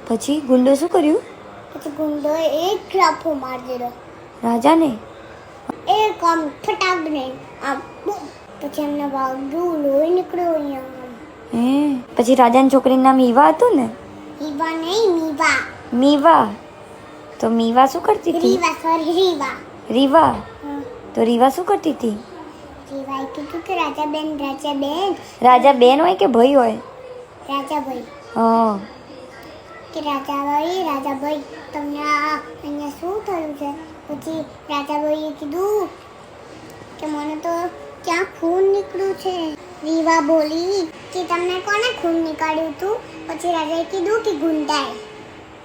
પછી ગુંડો શું કર્યું? પછી ગુંડો એક લાફો મારી દીધો રાજાને. એક આમ ફટાક ને આમ બૂમ. પછી એમને વાગ્યું, લોહી નીકળ્યું અહીંયા. હે પછી રાજાની છોકરીનું નામ ઈવા હતું ને? ઈવા નહીં, મીવા. મીવા. તો મીવા શું કરતી હતી? રીવા, સોરી, રીવા. રીવા. હમ. તો રીવા શું કરતી હતી? રીવાએ કીધું કે રાજાબેન રાજા બેન હોય કે ભાઈ હોય? રાજાભાઈ હા. કે રાજાભાઈ તમને અહીંયા શું થયું છે? પછી રાજાભાઈએ કીધું કે મને તો ક્યાં ખૂન નીકળ્યું છે. રીવા બોલી કે તમને કોને ખૂન નીકાળ્યું હતું? પછી રાજાએ કીધું કે ગુંડાએ.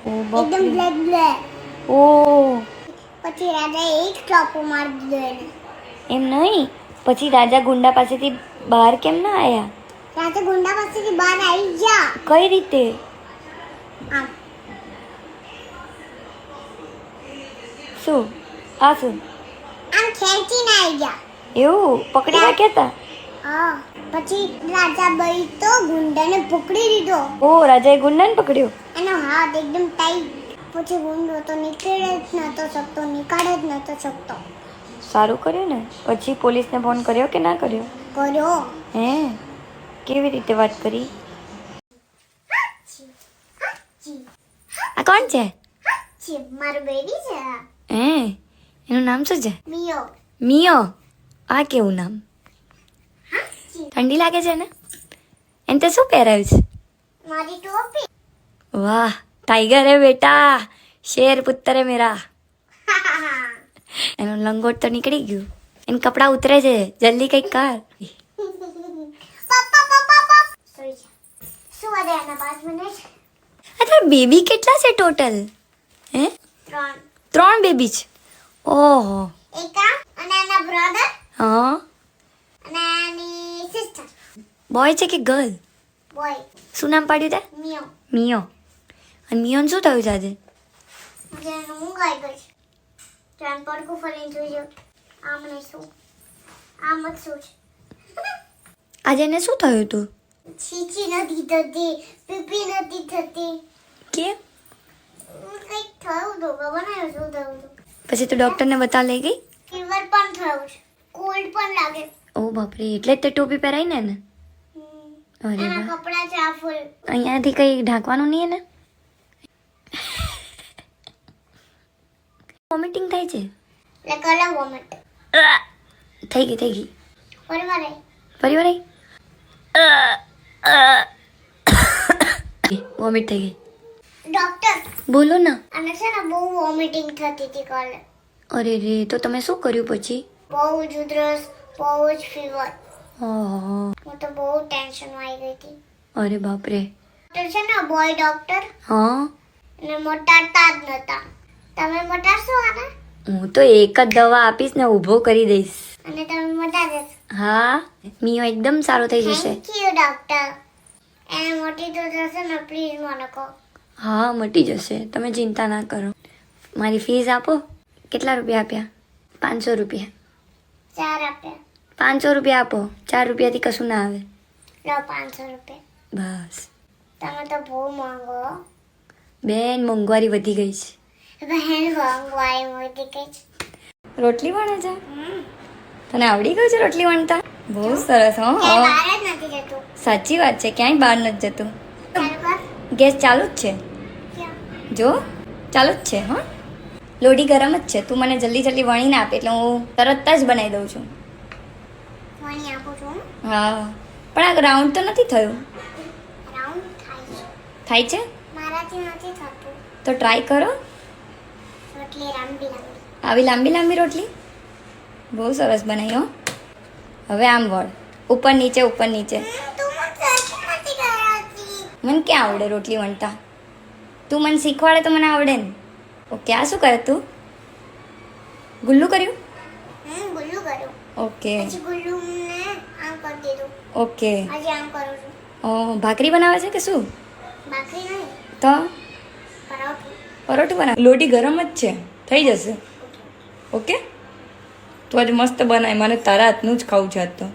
ઓ એકદમ બ્લેક બ્લેક. ઓ પછી રાજાએ એક ચોપો મારી દીધો એને. એમ નહીં, પછી રાજા ગુંડા પાસેથી બહાર કેમ ના આવ્યા? રાજા ગુંડા પાસેથી બહાર આવી ગયા. કઈ રીતે? આમ શું આ શું આમ ખેંચીને આવી ગયા. એવું પકડી રાખ્યા હતા? હા. પછી રાજાબાઈ તો ગુંડાને પકડી લીધો. ઓ રાજાએ ગુંડાને પકડ્યો. એનો હાથ એકદમ ટાઈટ. પછી ગુંડો તો નીકળે જ નતો શકતો, નીકાળે જ નતો શકતો. સારું કર્યું ને. પછી પોલીસને ફોન કર્યો કે ના કર્યો? કર્યો. હે કેવી રીતે વાત કરી? આ કોણ છે? મારું બેબી છે. હે એનું નામ શું છે? મિયો. મિયો. આ કેવું નામ? ઠંડી લાગે છે ને? એને તે શું પહેરાવ્યું છે? મારી ટોપી. વાહ ટાઈગર હે બેટા, શેર પુત્ર હે મેરા. એનું લંગોટ તો નીકળી ગયું, એને કપડા ઉતરે છે, જલ્દી કંઈક કર. પપ્પા સોરી છે. શું વધે આના 5 મિનિટ? અચ્છા બેબી કેટલા છે ટોટલ? હે 3. 3 બેબી છે. ઓહો. એક આ અને એના બ્રધર હા. અને એની સિસ્ટર. બોય છે કે ગર્લ? બોય. શું નામ પાડ્યું તે? મિયો. મિયો. અને મિયોને શું થયું છે આજે? જેને ઊંઘ આવી ગઈ છે. જાન પડકું ફરીને જોઈજો. આમ ને શું? આમ જ શું છે? આજે એને શું થયું હતું? છીછી નથી થતી, પીપી નથી થતી. કેમ? કંઈક થયું હતું, ખબર નહીં શું થયું હતું. પછી તું ડૉક્ટરને બતાવ લઈ ગઈ? ફીવર પણ થયું છે, કોલ્ડ પણ લાગે. ઓ બાપરે, એટલે જ તે ટોપી પહેરાઈને ને? અરે એના વાહ. કપડા છે આ ફૂલ. અહીંયાથી કંઈ ઢાંકવાનું નહીં ને? વોમિટિંગ થાય છે? એટલે કલર વોમિટ. થઈ ગઈ. પરિવાર ફરી વાર વોમિટ થઈ ગઈ. ડોક્ટર બોલો ને. અને છે ને બહુ વોમિટિંગ થતી હતી કાલે. અરે રે, તો તમે શું કર્યું પછી? બહુ જ ઉધરસ, બહુ જ ફીવર. ઓહો. હું તો બહુ ટેન્શનમાં આવી ગઈ હતી. અરે બાપરે. ડોક્ટર છે ને બોય ડોક્ટર હા. અને મટાડતા જ નતા. તમે મટાડશો આને? હું તો એક જ દવા આપીશ ને ઊભો કરી દઈશ. અને તમે મટાડશો? હા, મિયો એકદમ સારો થઈ જશે. Thank you doctor. એને મોટી તો જશે ને, પ્લીઝ મને કહો. હા મટી જશે, તમે ચિંતા ના કરો. મારી ફીસ આપો. કેટલા રૂપિયા આપ્યા? 500 રૂપિયા. 4 આપ્યા. 500 રૂપિયા આપો. 4 રૂપિયાથી કશું ના આવે. લો 500 રૂપિયા. બસ. તમે તો બહુ માંગો. બેન મોંઘવારી વધી ગઈ છે. બહેન મોંઘવારી મોટી કઈ છે. રોટલી વણે છે? તને આવડી ગયું છે રોટલી વણતા? બહુ સરસ. હો ક્યાંય બહાર જ નથી જતું. સાચી વાત છે, ક્યાંય બહાર નથી જતું. ચાલુ કર. ગેસ ચાલુ જ છે, ક્યાં? જો ચાલુ જ છે. હા લોઢી ગરમ જ છે. તું મને જલ્દી વણીને આપ એટલે હું તરત જ બનાવી દઉં છું. વણી આપું છું. હા પણ આ રાઉન્ડ તો નથી થયું. રાઉન્ડ થાય છે. થાય છે મારાથી નથી થતું. તો ટ્રાય કરો. રોટલી લાંબી લાંબી. આવી લાંબી રોટલી બહુ સરસ બનાવી. હો હવે આમ વળ, ઉપર નીચે તું મને નથી કરાવતી. મને ક્યાં આવડે રોટલી વણતા? તું મને શીખવાડે તો મને આવડે ને. ઓકે, આ શું કરે તું? ગુલ્લું કર્યું? ગુલ્લું કર્યું. ઓકે પછી ગુલ્લું ને આમ કરી દીધું. ઓકે. હજી આમ કરું છું. ભાખરી બનાવે છે કે શું? બાકી નહીં, તો પરોઠું. પરોઠું બનાવે. લોટી ગરમ જ છે, થઈ જશે. ઓકે તું આજે મસ્ત બનાય. મને તારા હાથનું જ ખાવું છે આજ તો.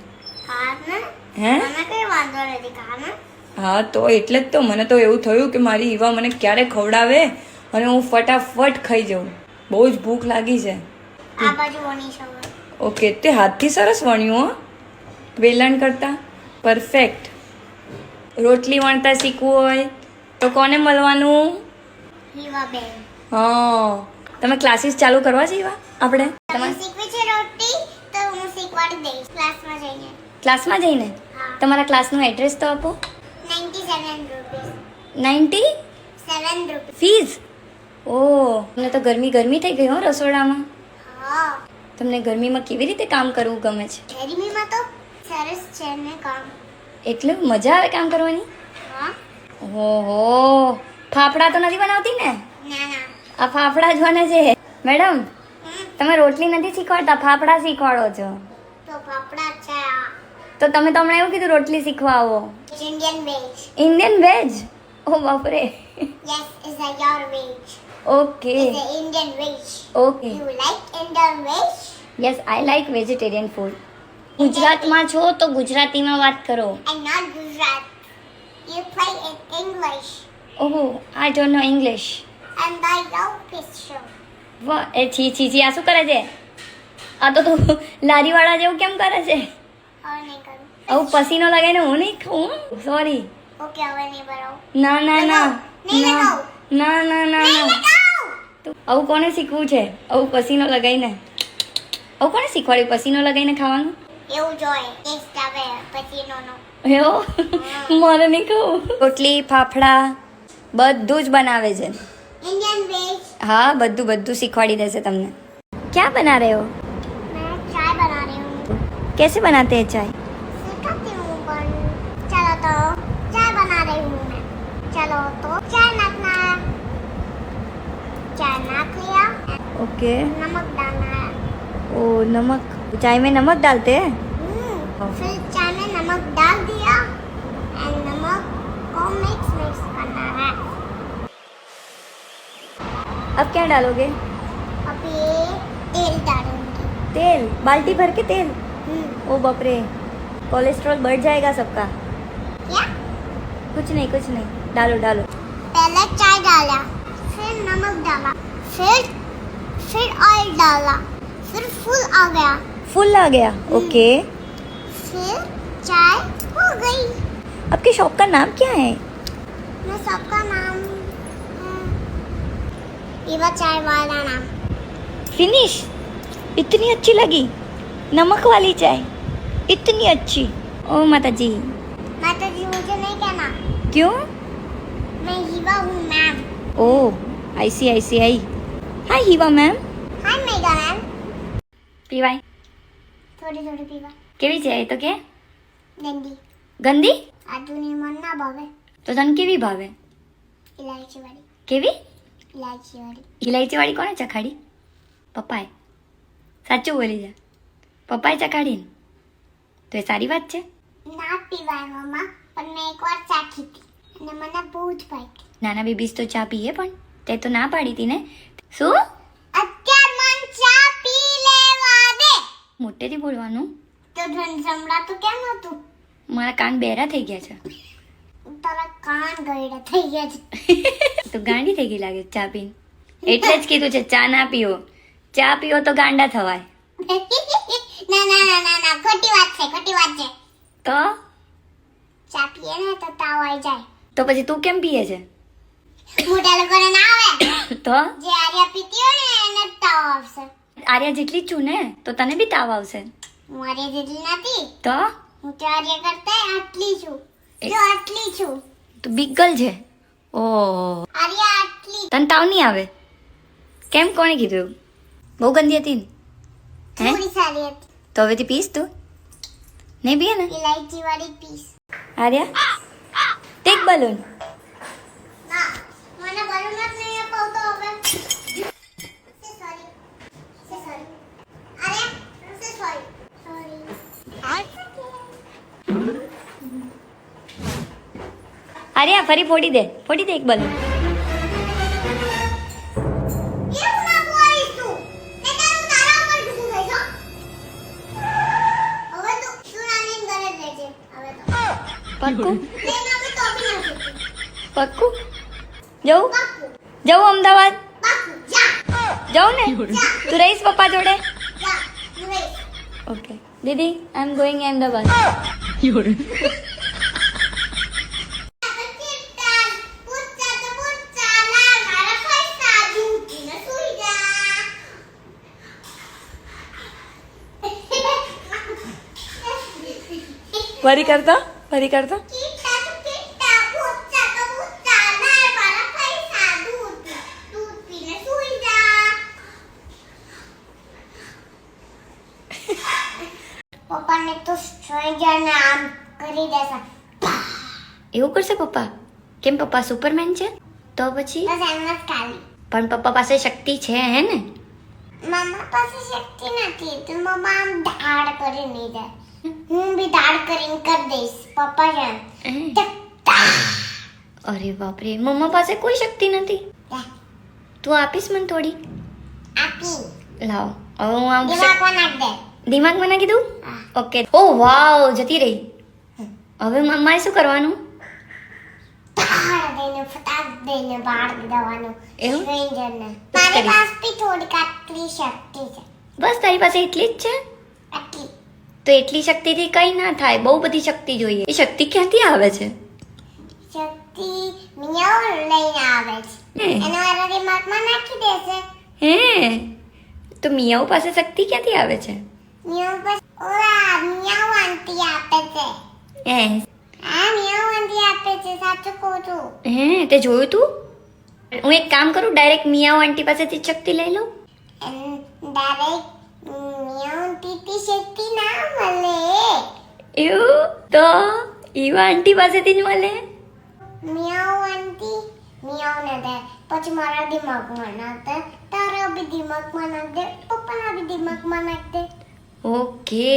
ખાને હે મને કઈ વાંધો નથી. ખાને હા તો એટલે જ તો મને તો એવું થયું કે મારી ઈવા મને ક્યારે ખવડાવે અને હું ફટાફટ ખાઈ જાઉં. બહુ જ ભૂખ લાગી છે. આ બાજુ વણી છે. ઓકે, તે હાથથી સરસ વણ્યું હો, વેલણ કરતા પરફેક્ટ. રોટલી વણતા શીખવું હોય તો કોને મળવાનું? હિવાબેન. હા, તમે ક્લાસીસ ચાલુ કરવા છે ઈવા આપણે? તમે શીખવી છે રોટી તો હું શીખવાડી દઈશ ક્લાસમાં જઈને. ક્લાસમાં જઈને? હા. તમારા ક્લાસનું એડ્રેસ તો આપો. 97 રૂપીસ. 97 રૂપીસ. ફીસ? ઓહ, મને તો ગરમી ગરમી થઈ ગઈ હો રસોડામાં. હા. તમને ગરમીમાં કેવી રીતે કામ કરવું ગમે છે? ગરમીમાં તો સરસ છે ને કામ. એટલે મજા આવે કામ કરવાની? હા. ઓહો, ફાફડા તો નથી બનાવતી ને? ના ના. આ ફાફડા જ બને છે. મેડમ, હમ, તમે રોટલી નથી શીખવાડતા, ફાફડા શીખવાડો છો. તો પાપડા છે આ. તો તમે તમને એવું કીધું રોટલી શીખવા આવો. Indian veg. Indian veg? ઓ બાપરે. Yes, is a your veg. Okay Is a Indian veg. Okay. You like Indian veg? Yes, I like vegetarian food. ગુજરાતમાં છો તો ગુજરાતીમાં વાત કરો. And not Gujarat. You play in English. ઓહો, I don't know English. And I love picture. વાહ, એ છી છી છી, આ શું કરે છે? આ તો તું લારીવાળા જેવું કેમ કરે છે? હવે નહીં કરું. આવું પસીનો લગાવીને હું નહીં ખાઉં. સોરી. Okay, હવે નહીં બનાવું. ના ના ના નહીં ના લગાવું. ના ના ના નહીં ના. લગાવું. તું આવું કોને શીખવું છે? આવું પસીનો લગાવીને? આવું કોને શીખવાડ્યું પસીનો લગાવીને ખાવાનું? એવું જોઈએ ટેસ્ટ આવે પછી નો એવો મારે નહીં ખાવું. રોટલી ફાફડા બધું જ બનાવે છે. Indian veg. હા, બધું બધું શીખવાડી દેશે તમને. ક્યાં બના રહે હો? मैं चाय बना रही हूँ. कैसे बनाते हैं चाय? सिखाती हूँ पर चलो तो चाय बना रही हूँ मैं. चलो तो चाय नाखना है. चाय नाख लिया. ओके. नमक डालना है. ओ नमक, चाय में नमक डालते हैं? फिर चाय में नमक डाल दिया एंड नमक को मिक्स करना है. अब क्या डालोगे? अब ये तेल डालूंगी. तेल? बाल्टी भर के तेल? हम्म. ओ बाप रे, कोलेस्ट्रॉल बढ़ जाएगा सबका. क्या? कुछ नहीं, डालो डालो. पहले चाय डाला, फिर नमक डाला, फिर ऑयल डाला, फिर फुल आ गया, फुल आ गया. ओके. फिर चाय हो गई. आपकी शॉप का नाम क्या है? मैं सबका नाम ईवा चाय वाला नाम. फिनिश. इतनी अच्छी लगी नमक वाली चाय, इतनी अच्छी. ओ माता जी. माता जी मुझे नहीं कहना, क्यों? मैं हीवा हूँ मैम. ओ आई सी आई. हाय हीवा मैम. हाय मेगा मैम. पीवाय? थोड़ी थोड़ी पीवा. કેવી છે એ તો કે? गंदी. ગંદી? आदुनी मन ना भावे. તો તને કેવી ભાવે? इलायची वाली. કેવી? इलायची वाली. ઇલાયચી વાળી કોને ચખાડી? પપ્પાએ? સાચું બોલી જા. પપ્પાએ ચખાડી ને? તો એ સારી વાત છે. ના પીવાય મમ્મા, પણ મેં એકવાર ચાખી હતી અને મને બહુ જ ભાવી. નાના બેબીસ તો ચા પીએ પણ તે તો ના પાડી હતી ને. શું? અત્યાર મન ચા પી લેવા દે. મોટેથી બોલવાનું. તો સંભળાતું કેમ હતું? મારા કાન બેરા થઈ ગયા છે. તારા કાન ગયડા થઈ ગયા છે. તો ગાંડી થઈ ગઈ લાગે ચા પીને. એટલે જ કીધું છે ચા ના પીવો. ચા પીવો તો ગાંડા થવાય. ના ના ના ના ના, ખોટી વાત છે, ખોટી વાત છે. તો ચા પીએ ને તો તાવ આવી જાય. તો પછી તું કેમ પીએ છે? મોટા લોકોને ના આવે. તો જે આર્યા પીતી હોય ને એને જ તાવ આવશે. આર્યા જેટલી જ છું ને, તો તને બી તાવ આવશે. હું આર્યા જેટલી નથી. તો હું તો આર્યા કરતા આટલી છું. જો આટલી છું. તું બિગ ગર્લ છે. ઓ આર્યા આટલી. તને તાવ નહીં આવે? કેમ, કોણે કીધું એવું? બહુ ગંદી હતી ને? હે? થોડી સારી હતી. તો હવેથી પીસ તું? નહીં પીએ ને? ઇલાયચી વાળી પીસ. Arya tech balloon. ના, મને બલૂન જ નહીં અપાવતો હવે. સોરી. અરે, સોરી. આર્યા ફરી ફોડી દે એક બલૂન. એવું ના બોલીશ તું. નહીંતર હું તારા ઉપર ગુસ્સો થઈશ હો. હવે તું નાની ઘરે જ રહેજે હવે તો. પાક્કું? નહીં, હવે તો પાક્કું જવું જવું અમદાવાદ જાઉં ને તું રહીશ પપ્પા જોડે okay Didi I am going Ahmedabad ફરી કરતા પપ્પાને તો સ્ટ્રેન્જરને આમ કરી દેશે એવું કરશે પપ્પા કેમ પપ્પા સુપરમેન છે તો પછી બસ એમ જ ખાલી પણ પપ્પા પાસે શક્તિ છે હે ને મમ્મા પાસે શક્તિ નથી તો મમ્મા આમ દાડ કરી નહીં જાય હું બી દાડ કરીને કરી દઈશ પપ્પા જાણ અરે બાપરે મમ્મા પાસે કોઈ શક્તિ નથી તું આપીશ મને થોડી આપી લાવ હવે હું આમ દિમાગમાં નાખ દે દિમાગમાં નાખી દઉં ઓકે ઓ વાવ જતી રહી હવે મારે શું કરવાનું દાડ દઈને ફટાક દઈને બાળ દેવાનું એવું? સ્ટ્રેન્જરને બસ મારી કરી. પાસે બી થોડીક આટલી શક્તિ છે બસ તારી પાસે એટલી જ છે આટલી તો એટલી શક્તિથી કઈ ના થાય બહુ બધી શક્તિ જોઈએ એ શક્તિ ક્યાંથી આવે છે શક્તિ મિયાઓ લઈને આવે છે હે? એનો મારા દિમાગમાં નાખી દેશે હે તો મિયાઓ પાસે શક્તિ ક્યાંથી આવે છે મિયાઓ બસ ઓલા મિયાઓ આંટી આપે છે હે હા મિયાઓ આંટી આપે છે સાચું કહું છું હે તે જોયું તું હું એક કામ કરું ડાયરેક્ટ મિયાઓ આંટી પાસેથી જ શક્તિ લઈ લઉં ડાયરેક્ટ મિયાઓ આંટીથી શક્તિ ના મળે એવું તો ઈવા આંટી પાસેથી જ મળે મિયાઓ આંટી મિયાઓ ને દે પછી મારા દિમાગમાં નાખ દે તારા બી દિમાગમાં નાખ દે પપ્પાના બી દિમાગમાં નાખ દે ઓકે